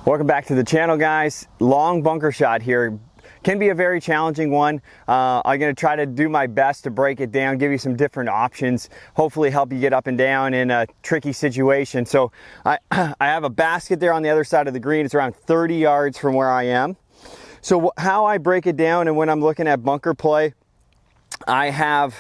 Welcome back to the channel, guys. Long bunker shot here. Can be a very challenging one. I'm going to try to do my best to break it down, give you some different options, hopefully help you get up and down in a tricky situation. So I have a basket there on the other side of the green. It's around 30 yards from where I am. So how I break it down, and when I'm looking at bunker play, I have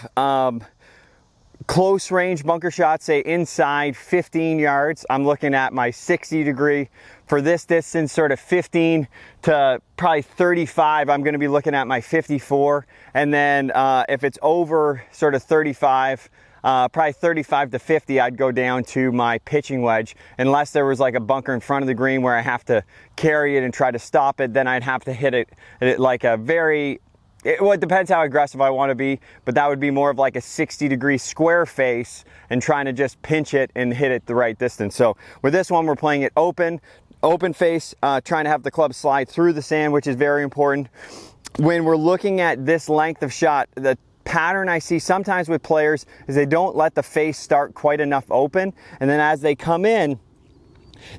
close range bunker shots, say inside 15 yards. I'm looking at my 60 degree. For this distance, sort of 15 to probably 35, I'm going to be looking at my 54. And then if it's over sort of 35, probably 35 to 50, I'd go down to my pitching wedge. Unless there was like a bunker in front of the green where I have to carry it and try to stop it, then I'd have to hit it like a very, well, it depends how aggressive I want to be, but that would be more of like a 60-degree square face and trying to just pinch it and hit it the right distance. So with this one, we're playing it open face, trying to have the club slide through the sand, which is very important. When we're looking at this length of shot, the pattern I see sometimes with players is they don't let the face start quite enough open, and then as they come in,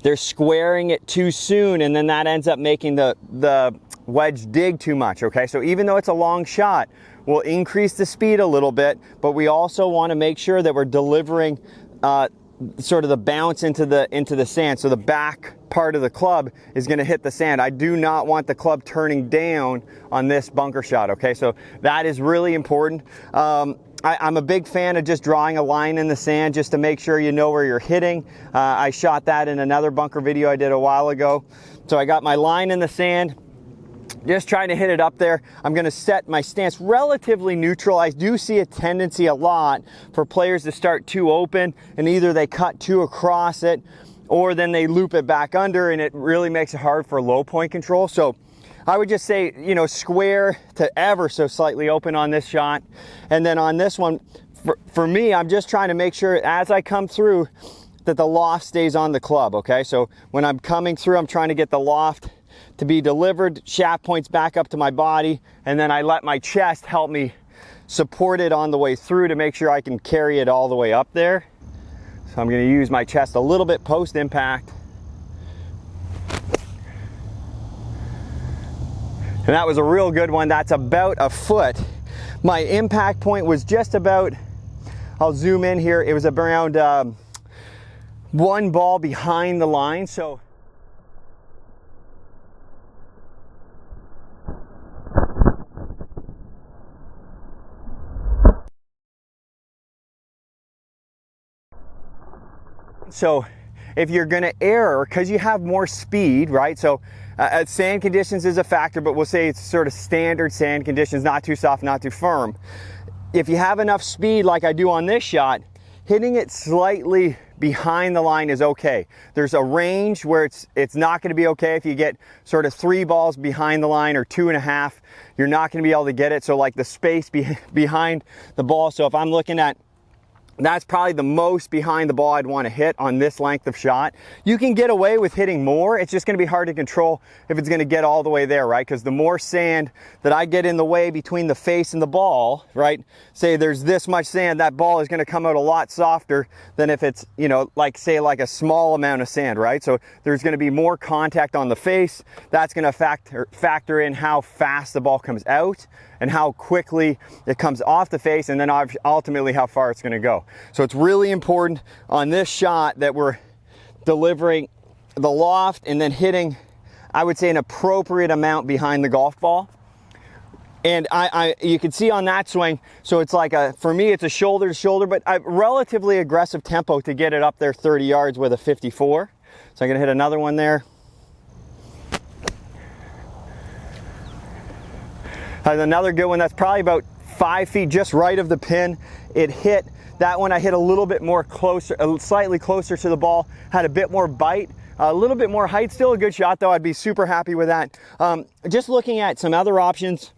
they're squaring it too soon, and then that ends up making the wedge dig too much. Okay, so even though it's a long shot, we'll increase the speed a little bit, but we also want to make sure that we're delivering sort of the bounce into the sand. So the back part of the club is going to hit the sand. I do not want the club turning down on this bunker shot. Okay, so that is really important. I'm a big fan of just drawing a line in the sand just to make sure you know where you're hitting. I shot that in another bunker video I did a while ago. So I got my line in the sand, just trying to hit it up there. I'm going to set my stance relatively neutral. I do see a tendency a lot for players to start too open, and either they cut too across it or then they loop it back under, and it really makes it hard for low point control. So I would just say, you know, square to ever so slightly open on this shot. And then on this one, for me, I'm just trying to make sure as I come through that the loft stays on the club. Okay, so when I'm coming through, I'm trying to get the loft to be delivered, shaft points back up to my body, and then I let my chest help me support it on the way through to make sure I can carry it all the way up there. So I'm going to use my chest a little bit post impact. And that was a real good one. That's about a foot. My impact point was just about, I'll zoom in here, it was around one ball behind the line. So if you're going to err, because you have more speed, right? So sand conditions is a factor, but we'll say it's sort of standard sand conditions, not too soft, not too firm. If you have enough speed like I do on this shot, hitting it slightly behind the line is okay. There's a range where it's not going to be okay. If you get sort of 3 balls behind the line or 2.5, you're not going to be able to get it. So like the space behind the ball. So if I'm looking at, that's probably the most behind the ball I'd want to hit on this length of shot. You can get away with hitting more. It's just going to be hard to control if it's going to get all the way there, right? Because the more sand that I get in the way between the face and the ball, right? Say there's this much sand, that ball is going to come out a lot softer than if it's, you know, like say like a small amount of sand, right? So there's going to be more contact on the face. That's going to factor in how fast the ball comes out and how quickly it comes off the face, and then ultimately how far it's going to go. So it's really important on this shot that we're delivering the loft and then hitting, I would say, an appropriate amount behind the golf ball. And you can see on that swing, so it's like for me it's a shoulder to shoulder, but a relatively aggressive tempo to get it up there 30 yards with a 54. So I'm going to hit another one there. Another good one that's probably about 5 feet just right of the pin. It hit, that one I hit a little bit more closer, slightly closer to the ball, had a bit more bite, a little bit more height. Still a good shot though. I'd be super happy with that. Just looking at some other options,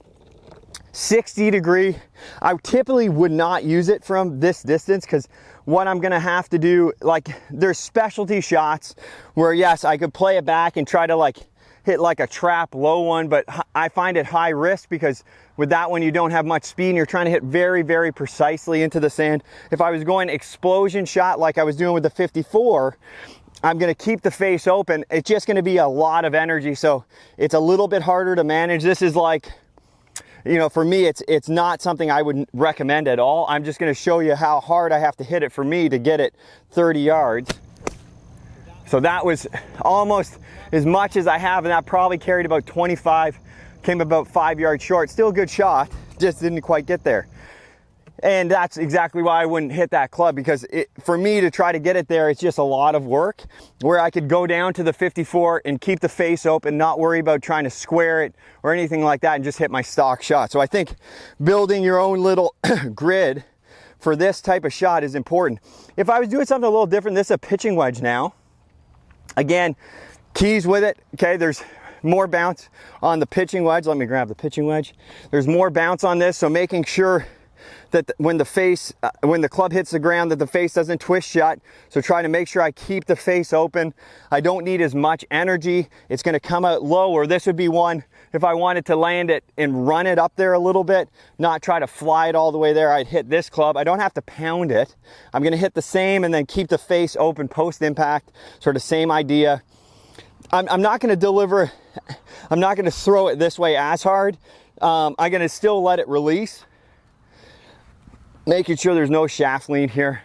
60 degree. I typically would not use it from this distance because what I'm going to have to do, like there's specialty shots where yes, I could play it back and try to like hit like a trap low one, but I find it high risk because with that one you don't have much speed and you're trying to hit very, very precisely into the sand. If I was going explosion shot like I was doing with the 54, I'm gonna keep the face open. It's just gonna be a lot of energy, so it's a little bit harder to manage. This is like, you know, for me, it's not something I would recommend at all. I'm just gonna show you how hard I have to hit it for me to get it 30 yards. So that was almost as much as I have, and that probably carried about 25, came about 5 yards short. Still a good shot, just didn't quite get there. And that's exactly why I wouldn't hit that club, because for me to try to get it there, it's just a lot of work, where I could go down to the 54 and keep the face open, not worry about trying to square it or anything like that, and just hit my stock shot. So I think building your own little grid for this type of shot is important. If I was doing something a little different, this is a pitching wedge now. Again, keys with it, okay, there's more bounce on the pitching wedge. Let me grab the pitching wedge. There's more bounce on this, so making sure that when the club hits the ground, that the face doesn't twist shut. So trying to make sure I keep the face open. I don't need as much energy. It's gonna come out lower. This would be one, if I wanted to land it and run it up there a little bit, not try to fly it all the way there, I'd hit this club. I don't have to pound it. I'm gonna hit the same and then keep the face open post impact, sort of same idea. I'm not gonna deliver, I'm not gonna throw it this way as hard. I'm gonna still let it release, making sure there's no shaft lean here.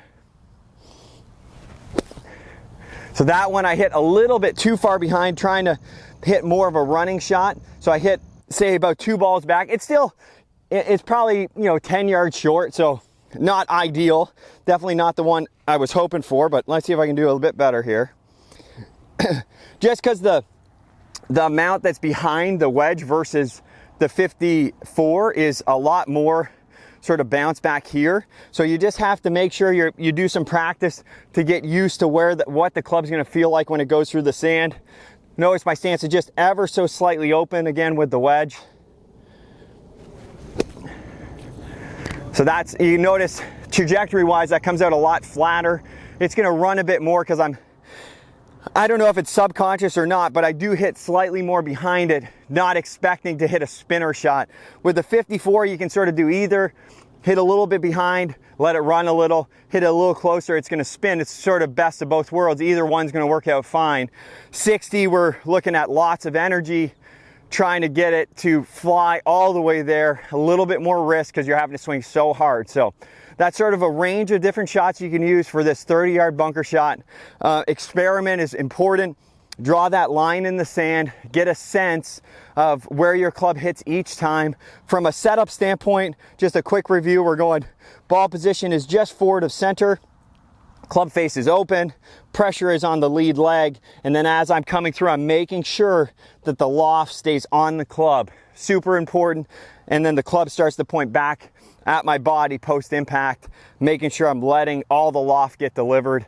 So that one I hit a little bit too far behind, trying to hit more of a running shot. So I hit, say, about 2 balls back. It's probably, you know, 10 yards short, so not ideal. Definitely not the one I was hoping for, but let's see if I can do a little bit better here. Just because the amount that's behind the wedge versus the 54 is a lot more sort of bounce back here. So you just have to make sure you do some practice to get used to what the club's gonna feel like when it goes through the sand. Notice my stance is just ever so slightly open again with the wedge. So that's, you notice trajectory wise, that comes out a lot flatter. It's gonna run a bit more because I don't know if it's subconscious or not, but I do hit slightly more behind it, not expecting to hit a spinner shot. With the 54, you can sort of do either, hit a little bit behind, let it run a little, hit it a little closer, it's gonna spin. It's sort of best of both worlds. Either one's gonna work out fine. 60, we're looking at lots of energy, trying to get it to fly all the way there, a little bit more risk because you're having to swing so hard. So that's sort of a range of different shots you can use for this 30-yard bunker shot. Experiment is important. Draw that line in the sand, get a sense of where your club hits each time. From a setup standpoint, just a quick review, we're going, ball position is just forward of center, club face is open, pressure is on the lead leg, and then as I'm coming through, I'm making sure that the loft stays on the club. Super important. And then the club starts to point back at my body post impact, making sure I'm letting all the loft get delivered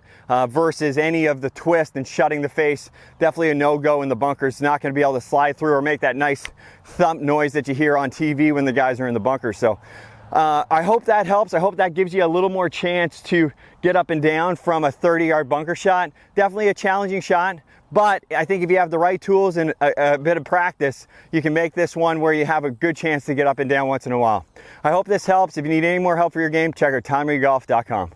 versus any of the twist and shutting the face. Definitely a no-go in the bunker. It's not going to be able to slide through or make that nice thump noise that you hear on TV when the guys are in the bunker. So I hope that helps. I hope that gives you a little more chance to get up and down from a 30-yard bunker shot. Definitely a challenging shot, but I think if you have the right tools and a bit of practice, you can make this one where you have a good chance to get up and down once in a while. I hope this helps. If you need any more help for your game, check out TimeReGolf.com.